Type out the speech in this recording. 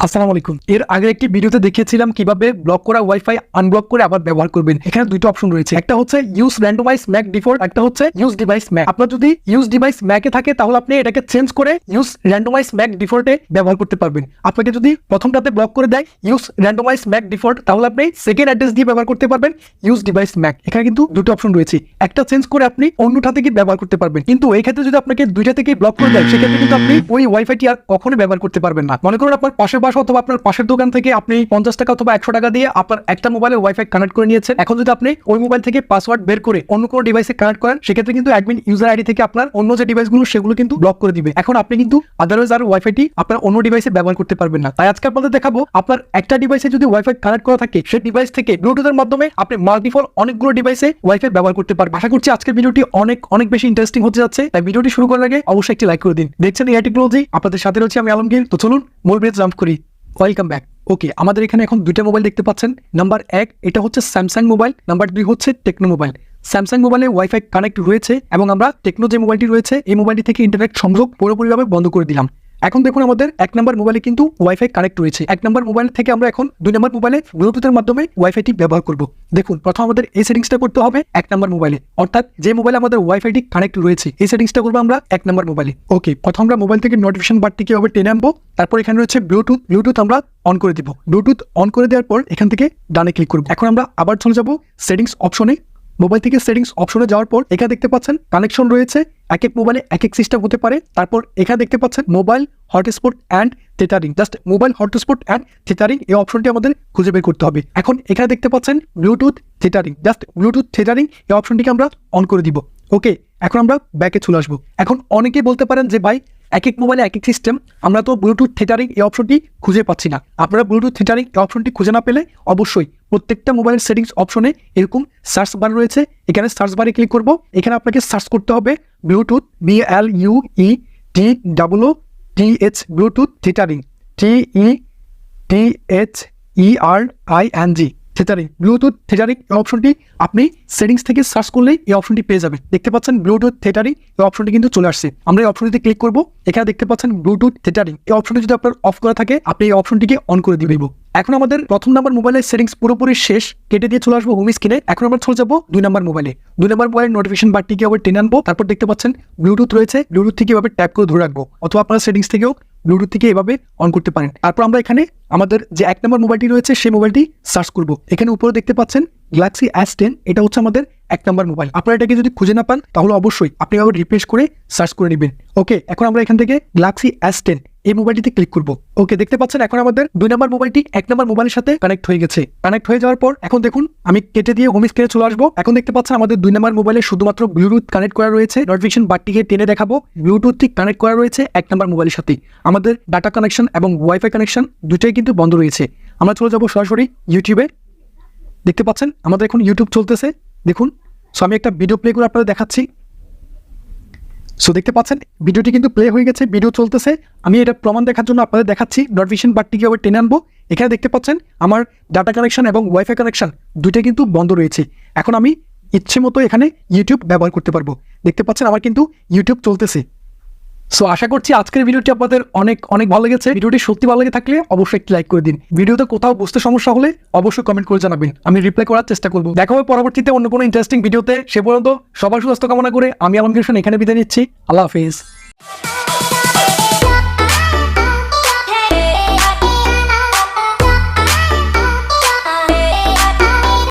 আসসালামু আলাইকুম। এর আগে একটি ভিডিওতে দেখিয়েছিলাম কিভাবে ব্লক করা ওয়াইফাই আনব্লক করে আবার ব্যবহার করবেন। এখানে দুটো অপশন রয়েছে, একটা হচ্ছে ইউজ র্যান্ডমাইজ ম্যাক ডিফল্ট, একটা হচ্ছে ইউজ ডিভাইস ম্যাক। আপনার যদি ইউজ ডিভাইস ম্যাকে থাকে তাহলে আপনি এটাকে চেঞ্জ করে ইউজ র্যান্ডমাইজ ম্যাক ডিফল্টে ব্যবহার করতে পারবেন। আপনাকে যদি প্রথমটাতে ব্লক করে দেয় ইউজ র্যান্ডমাইজ ম্যাক ডিফল্ট, তাহলে আপনি সেকেন্ড অ্যাড্রেস দিয়ে ব্যবহার করতে পারবেন ইউজ ডিভাইস ম্যাক। এখানে কিন্তু দুটো অপশন রয়েছে, একটা চেঞ্জ করে আপনি অন্যটা থেকে ব্যবহার করতে পারবেন। কিন্তু এই ক্ষেত্রে যদি আপনাকে দুইটা থেকে ব্লক করে দেয় সেক্ষেত্রে কিন্তু আপনি ওই ওয়াইফাইটি আর কখনো ব্যবহার করতে পারবেন না। মনে করুন আপনার পাশের বাসা অথবা আপনার পাশের দোকান থেকে আপনি 50 টাকা অথবা 100 টাকা দিয়ে আপনার একটা মোবাইলে ওয়াইফাই কানেক্ট করে নিয়েছেন। এখন যদি আপনি ওই মোবাইল থেকে পাসওয়ার্ড বের করে অন্য কোনো ডিভাইসে কানেক্ট করেন সেক্ষেত্রে কিন্তু অ্যাডমিন ইউজার আইডি থেকে আপনার অন্য যে ডিভাইসগুলো সেগুলো কিন্তু ব্লক করে দিবে। এখন আপনি কিন্তু আদারওয়াইজ আর ওয়াইফাইটি আপনার অন্য ডিভাইসে ব্যবহার করতে পারবেন না। তাই আজকে আপনাদের দেখাবো আপনার একটা ডিভাইসে যদি ওয়াইফাই কানেক্ট করা থাকে সেই ডিভাইস থেকে ব্লুটুথের মাধ্যমে আপনি মাল্টিপল অনেকগুলো ডিভাইসে ওয়াইফাই ব্যবহার করতে পারবেন। আশা করছি আজকের ভিডিওটি অনেক বেশি ইন্টারেস্টিং হতে যাচ্ছে। তাই ভিডিওটি শুরু করার আগে অবশ্যই একটি লাইক করে দিন। দেখছেন এই টেকনোলজি, আপনাদের সাথে রয়েছে আমি আলমগীর। তো চলুন মূল ভিডিওতে জাম্প করি। Welcome back. ওকে, আমাদের এখানে এখন দুইটা মোবাইল দেখতে পাচ্ছেন। নাম্বার 1 এটা হচ্ছে স্যামসাং মোবাইল, নাম্বার 2 হচ্ছে টেকনো মোবাইল। স্যামসাং মোবাইলে ওয়াইফাই কানেক্ট রয়েছে এবং আমরা টেকনো যে মোবাইলটি রয়েছে এই মোবাইলটি থেকে ইন্টারনেট সংযোগ পুরোপুরিভাবে বন্ধ করে দিলাম। এখন দেখুন আমাদের 1 নম্বর মোবাইলে কিন্তু ওয়াইফাই কানেক্ট রয়েছে। 1 নম্বর মোবাইল থেকে আমরা এখন 2 নম্বর মোবাইলে ব্লুটুথের মাধ্যমে ওয়াইফাইটি ব্যবহার করব। দেখুন প্রথম আমাদের এই সেটিংসটা করতে হবে 1 নম্বর মোবাইলে, অর্থাৎ যে মোবাইলে আমাদের ওয়াইফাইটি কানেক্ট রয়েছে এই সেটিংসটা করবো আমরা 1 নম্বর মোবাইলে। ওকে, প্রথম আমরা মোবাইল থেকে নোটিফিকেশন বারটি কিভাবে টেনে আনবো, তারপর এখানে রয়েছে ব্লুটুথ আমরা অন করে দিব। ব্লুটুথ অন করে দেওয়ার পর এখান থেকে ডানে ক্লিক করব। এখন আমরা আবার চলে যাব সেটিংস অপশনে। মোবাইল থেকে সেটিংস অপশনে যাওয়ার পর এখানে দেখতে পাচ্ছেন কানেকশন রয়েছে, এক এক মোবাইলে এক এক সিস্টেম হতে পারে। তারপর এখানে দেখতে পাচ্ছেন mobile hotspot and tethering, just mobile hotspot and tethering এই অপশনটি আমাদের খুঁজে বের করতে হবে। এখন এখানে দেখতে পাচ্ছেন ব্লুটুথ থেটারিং, জাস্ট ব্লুটুথ থেটারিং এই অপশনটিকে আমরা অন করে দিব। ওকে, এখন আমরা ব্যাকে চলে আসবো। এখন অনেকেই বলতে পারেন যে ভাই এক এক মোবাইলে এক এক সিস্টেম, আমরা তো ব্লুটুথ থেটারিং এই অপশনটি খুঁজে পাচ্ছি না। আপনারা ব্লুটুথ থেটারিং এই অপশনটি খুঁজে না পেলে অবশ্যই প্রত্যেকটা মোবাইল সেটিংস অপশনে এরকম সার্চ বার রয়েছে, এখানে সার্চ বারে ক্লিক করব। এখানে আপনাকে সার্চ করতে হবে Bluetooth BLUETTH Bluetooth থেটারিং TETHERING থেটারিং। Bluetooth থেটারিং এই অপশনটি আপনি সেটিংস থেকে সার্চ করলেই এই অপশনটি পেয়ে যাবেন। দেখতে পাচ্ছেন ব্লুটুথ থেটারিং এই অপশনটি কিন্তু চলে আসছে। আমরা এই অপশনটিতে ক্লিক করব। এখানে দেখতে পাচ্ছেন ব্লুটুথ থেটারিং এই অপশনটি যদি আপনার অফ করা থাকে আপনি এই অপশনটিকে অন করে দিব। এখন আমাদের প্রথম নাম্বার মোবাইলের সেটিংস পুরোপুরি শেষ, কেটে দিয়ে চলে আসবো হোম স্ক্রিনে। এখন আমরা চলে যাবো 2 নম্বর মোবাইলে। 2 নম্বর মোবাইলের নোটিফিকেশন বারটিকে আবার টেনে আনবো। তারপর দেখতে পাচ্ছেন ব্লুটুথ রয়েছে, ব্লুটুথ থেকে এভাবে ট্যাপ করে ধরে রাখবো, অথবা আপনারা সেটিংস থেকেও ব্লুটুথ থেকে এভাবে অন করতে পারেন। তারপর আমরা এখানে আমাদের যে 1 নম্বর মোবাইলটি রয়েছে সেই মোবাইলটি সার্চ করব। এখানে উপরে দেখতে পাচ্ছেন গ্যালাক্সি S10, এটা হচ্ছে আমাদের 1 নম্বর মোবাইল। আপনারা এটাকে যদি খুঁজে না পান তাহলে অবশ্যই আপনি আবার রিফ্রেশ করে সার্চ করে নেবেন। ওকে, এখন আমরা এখান থেকে গ্যালাক্সি S10 এই মোবাইলটিতে ক্লিক করব। ওকে, দেখতে পাচ্ছেন এখন আমাদের 2 নম্বর মোবাইলটি 1 নম্বর মোবাইলের সাথে কানেক্ট হয়ে গেছে। কানেক্ট হয়ে যাওয়ার পর এখন দেখুন আমি কেটে দিয়ে হোম স্ক্রিনে চলে আসবো। এখন দেখতে পাচ্ছেন আমাদের 2 নম্বর মোবাইলে শুধুমাত্র ব্লুটুথ কানেক্ট করা রয়েছে। নোটিফিকেশন বারটিকে টেনে দেখাবো, ব্লুটুথটি কানেক্ট করা রয়েছে 1 নম্বর মোবাইলের সাথে। আমাদের ডাটা কানেকশন এবং ওয়াইফাই কানেকশন দুটোই কিন্তু বন্ধ রয়েছে। আমরা চলে যাবো সরাসরি ইউটিউবে। দেখতে পাচ্ছেন আমাদের এখন ইউটিউব চলতেছে, দেখুন। সো আমি একটা ভিডিও প্লে করে আপনাদের দেখাচ্ছি। সো দেখতে পাচ্ছেন ভিডিওটি কিন্তু প্লে হয়ে গেছে, ভিডিও চলতেছে। আমি এটা প্রমাণ দেখার জন্য আপনাদের দেখাচ্ছি। নোটিফিকেশন বারটিকে আবার টেনে আনবো। এখানে দেখতে পাচ্ছেন আমার ডাটা কানেকশন এবং ওয়াইফাই কানেকশন দুটোই কিন্তু বন্ধ রয়েছে। এখন আমি ইচ্ছে মতো এখানে ইউটিউব ব্যবহার করতে পারবো। দেখতে পাচ্ছেন আমার কিন্তু ইউটিউব চলতেছে। সো আশা করছি আজকের ভিডিওটি আপনাদের অনেক ভালো লেগেছে। ভিডিওটি সত্যি ভালো লেগে থাকলে অবশ্যই একটি লাইক করে দিন। ভিডিওতে কোথাও বুঝতে সমস্যা হলে অবশ্যই কমেন্ট করে জানাবেন, আমি রিপ্লাই করার চেষ্টা করবো। দেখা হবে পরবর্তীতে অন্য কোনো ইন্টারেস্টিং ভিডিওতে। সে পর্যন্ত সবার সুস্বাস্থ্য কামনা করে আমি আলমগীর এখানে বিদায় নিচ্ছি। আল্লাহ হাফিজ।